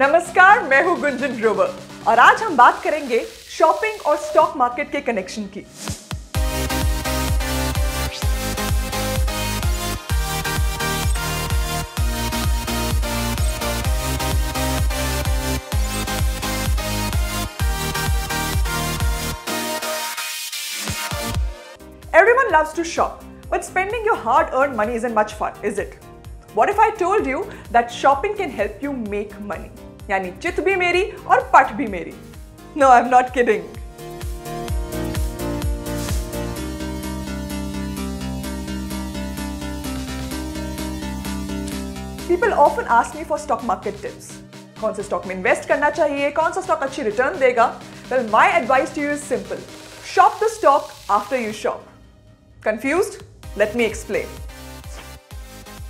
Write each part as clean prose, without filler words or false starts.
नमस्कार, मैं हूं गुंजन ग्रोवर और आज हम बात करेंगे शॉपिंग और स्टॉक मार्केट के कनेक्शन की। Everyone loves to shop, but spending your hard-earned money isn't much fun, is it? What if I told you that shopping can help you make money? यानी चित भी मेरी और पट भी मेरी। No, I'm not kidding. People often ask me for stock market tips. कौन से स्टॉक में इन्वेस्ट करना चाहिए, कौन सा स्टॉक अच्छी रिटर्न देगा? Well, my advice to you is simple. Shop the stock after you shop. Confused? Let me explain.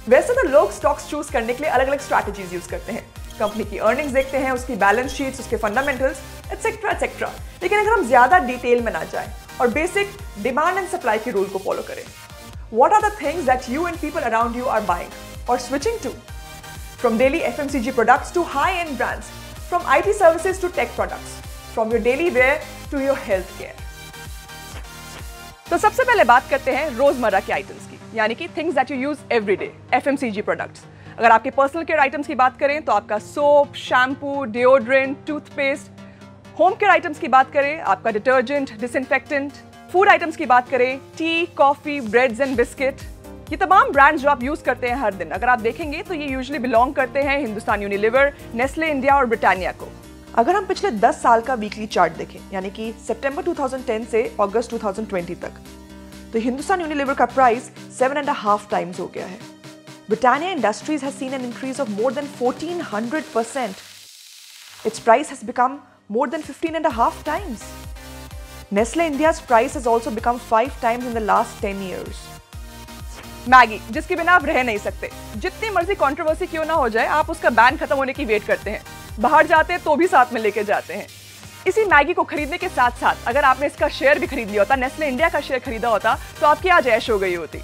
वैसे तो लोग स्टॉक्स चूज करने के लिए अलग अलग स्ट्रैटेजीज यूज करते हैं। कंपनी की अर्निंग्स देखते हैं, उसकी बैलेंस शीट्स, उसके फंडामेंटल्स एटसेट्रा एटसेट्रा। लेकिन अगर हम ज्यादा डिटेल में ना जाएं और बेसिक डिमांड एंड सप्लाई के रूल को फॉलो करें, what are the things that you and people around you are buying और switching to? From daily FMCG products to high end brands, from IT services to tech products, from your daily wear to your health care. तो सबसे पहले बात करते हैं रोजमर्रा के items की, यानी कि things that you use every day, FMCG products. अगर आपके पर्सनल केयर आइटम्स की बात करें तो आपका soap, shampoo, deodorant, toothpaste. Home care items की बात करें, आपका डिटर्जेंट, डिसइंफेक्टेंट। फूड आइटम्स की बात करें, T, coffee, breads and biscuit. ये तमाम ब्रांड्स जो आप यूज करते हैं हर दिन, अगर आप देखेंगे तो ये यूजुअली बिलोंग करते हैं हिंदुस्तान यूनिलीवर, नेस्ले इंडिया और ब्रिटानिया को। अगर हम पिछले 10 साल का वीकली चार्ट देखें, यानी कि सितंबर 2010 से अगस्त 2020 तक, तो हिंदुस्तान यूनिलीवर का प्राइस 7.5 टाइम्स हो गया है। Britannia industries has seen an increase of more than 1400%. Its price has become more than 15.5 times. Nestle India's price has also become 5 times in the last 10 years. Maggi, जिसके बिना आप रह नहीं सकते। जितनी मर्जी कंट्रोवर्सी क्यों ना हो जाए, आप उसका बैन खत्म होने की वेट करते हैं। बाहर जाते हैं तो भी साथ में लेके जाते हैं। इसी मैगी को खरीदने के साथ साथ अगर आपने इसका शेयर भी खरीद लिया होता, नेस्ले इंडिया का शेयर खरीदा होता, तो आपकी आज ऐश हो गई होती।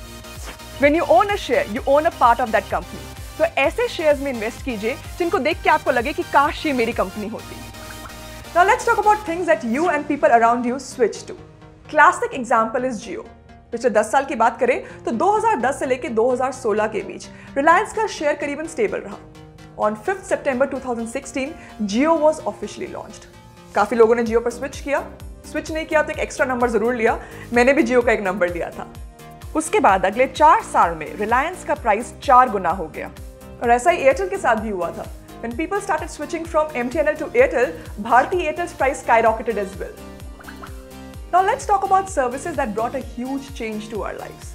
When you own a share, you own a part of that company. तो ऐसे शेयर्स में इन्वेस्ट कीजिए जिनको देख के आपको लगे कि काश ये मेरी कंपनी होती। Now let's talk about things that you and people around you switch to. Classic example is Jio. पिछले 10 साल की बात करें तो 2010 से लेकर 2016 के बीच रिलायंस का शेयर करीबन स्टेबल रहा। On 5 September 2016, Jio was officially launched. काफी लोगों ने जियो पर स्विच किया। स्विच नहीं किया तो एक एक्स्ट्रा नंबर जरूर लिया। मैंने भी जियो का एक नंबर लिया था। उसके बाद अगले 4 साल में रिलायंस का प्राइस 4 गुना हो गया। और ऐसा ही एयरटेल के साथ भी हुआ था। When people started switching from MTNL to Airtel, Bharti Airtel's price skyrocketed as well. Now let's talk about services that brought a huge change to our lives.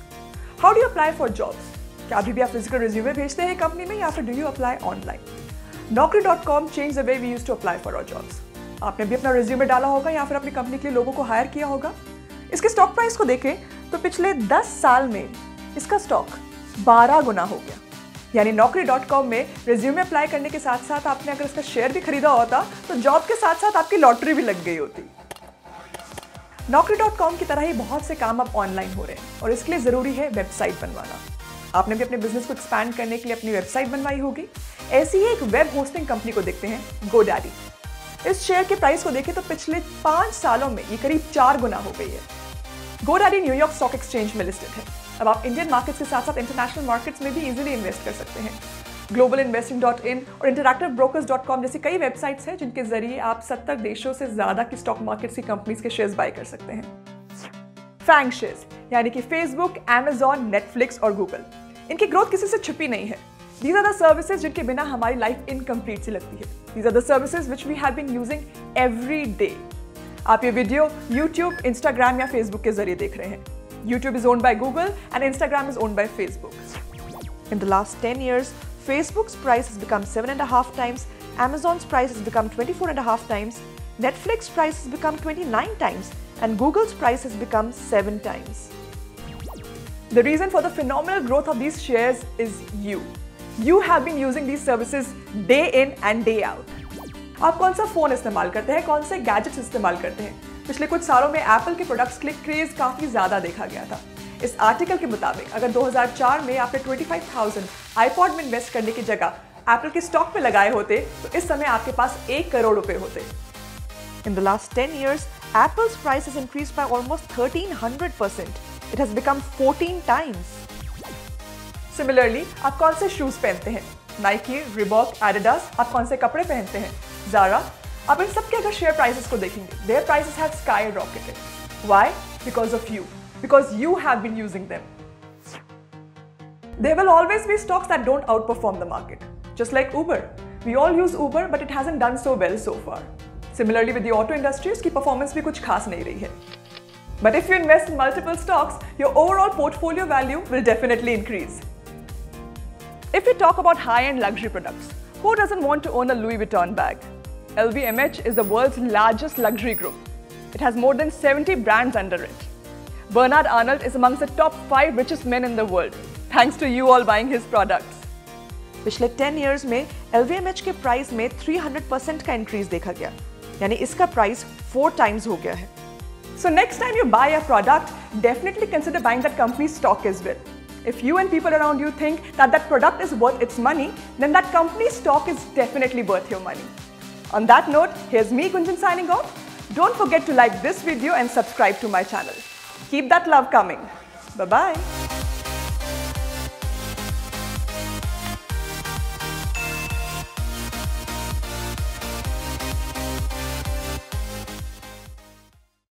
How do you apply for jobs? क्या अभी भी आप physical resume भेजते हैं company में या फिर do you apply online? Naukri.com changed the way we used to apply for our jobs. आपने भी अपना रिज्यूमे डाला होगा या फिर अपनी कंपनी के लिए लोगों को हायर किया होगा। इसके स्टॉक प्राइस को देखें तो पिछले 10 साल में इसका स्टॉक 12 गुना हो गया। यानी Naukri.com में रिज्यूमे अप्लाई करने के साथ साथ आपने अगर इसका शेयर भी खरीदा होता तो जॉब के साथ साथ आपकी लॉटरी भी लग गई होती। Naukri.com की तरह ही बहुत से काम अब ऑनलाइन हो रहे हैं और इसके लिए जरूरी है वेबसाइट बनवाना। आपने भी अपने बिजनेस को एक्सपैंड करने के लिए अपनी वेबसाइट बनवाई होगी। ऐसी ही एक वेब होस्टिंग कंपनी को देखते हैं, GoDaddy। इस शेयर के प्राइस को देखें तो पिछले 5 सालों में ये करीब 4 गुना हो गई है। GoDaddy न्यूयॉर्क स्टॉक एक्सचेंज में लिस्टेड है। अब आप इंडियन मार्केट्स के साथ साथ इंटरनेशनल मार्केट्स में भी इजीली इन्वेस्ट कर सकते हैं। globalinvesting.in और interactivebrokers.com जैसी कई वेबसाइट्स हैं जिनके जरिए आप 70 देशों से ज्यादा की स्टॉक मार्केट्स की कंपनीज के शेयर्स बाय कर सकते हैं। फैंग शेयर्स, यानी कि फेसबुक, Amazon, नेटफ्लिक्स और गूगल, इनकी ग्रोथ किसी से छुपी नहीं है। These are the services जिनके बिना हमारी लाइफ इनकम्प्लीट सी लगती है। These are the services which we have been using every day. आप ये वीडियो YouTube, Instagram या Facebook के जरिए देख रहे हैं। YouTube is owned by Google and Instagram is owned by Facebook. In the last 10 years, Facebook's price has become 7.5 times, Amazon's price has become 24.5 times, Netflix's price has become 29 times, and Google's price has become 7 times. The reason for the phenomenal growth of these shares is you. You have been using these services day in and day out. आप कौन सा phone इस्तेमाल करते हैं, कौन से gadgets इस्तेमाल करते हैं? पिछले कुछ सालों में एप्पल के प्रोडक्ट्स के लिए क्रेज काफी ज्यादा देखा गया था। इस आर्टिकल के मुताबिक अगर 2004 में आपने 25,000 आईपॉड में इन्वेस्ट करने की जगह एप्पल के स्टॉक पे लगाए होते तो इस समय आपके पास 1 करोड़ रुपए होते। In the last 10 years, Apple's price has increased by almost 1300%. It has become 14 times. Similarly आप कौन से शूज पहनते हैं? नाइकी, रिबॉक, एडिडास, आप कौन से कपड़े पहनते हैं? ज़ारा। आप इन सब के अगर शेयर प्राइसेस को देखेंगे, their prices have skyrocketed. Why? Because of you. Because you have been using them. There will always be stocks that don't outperform the market. Just like Uber. We all use Uber, but it hasn't done so well so far. Similarly with the auto industry, उसकी performance भी कुछ खास नहीं रही है. But if you invest in multiple stocks, your overall portfolio value will definitely increase. If we talk about high-end luxury products, who doesn't want to own a Louis Vuitton bag? LVMH is the world's largest luxury group. It has more than 70 brands under it. Bernard Arnault is amongst the top 5 richest men in the world, thanks to you all buying his products. पिछले 10 years में LVMH के price में 300% का increase देखा गया, यानी इसका price 4 times हो गया है। So next time you buy a product, definitely consider buying that company's stock as well. If you and people around you think that that product is worth its money, then that company's stock is definitely worth your money. On that note, here's me, Gunjan, signing off. Don't forget to like this video and subscribe to my channel. Keep that love coming. Bye-bye.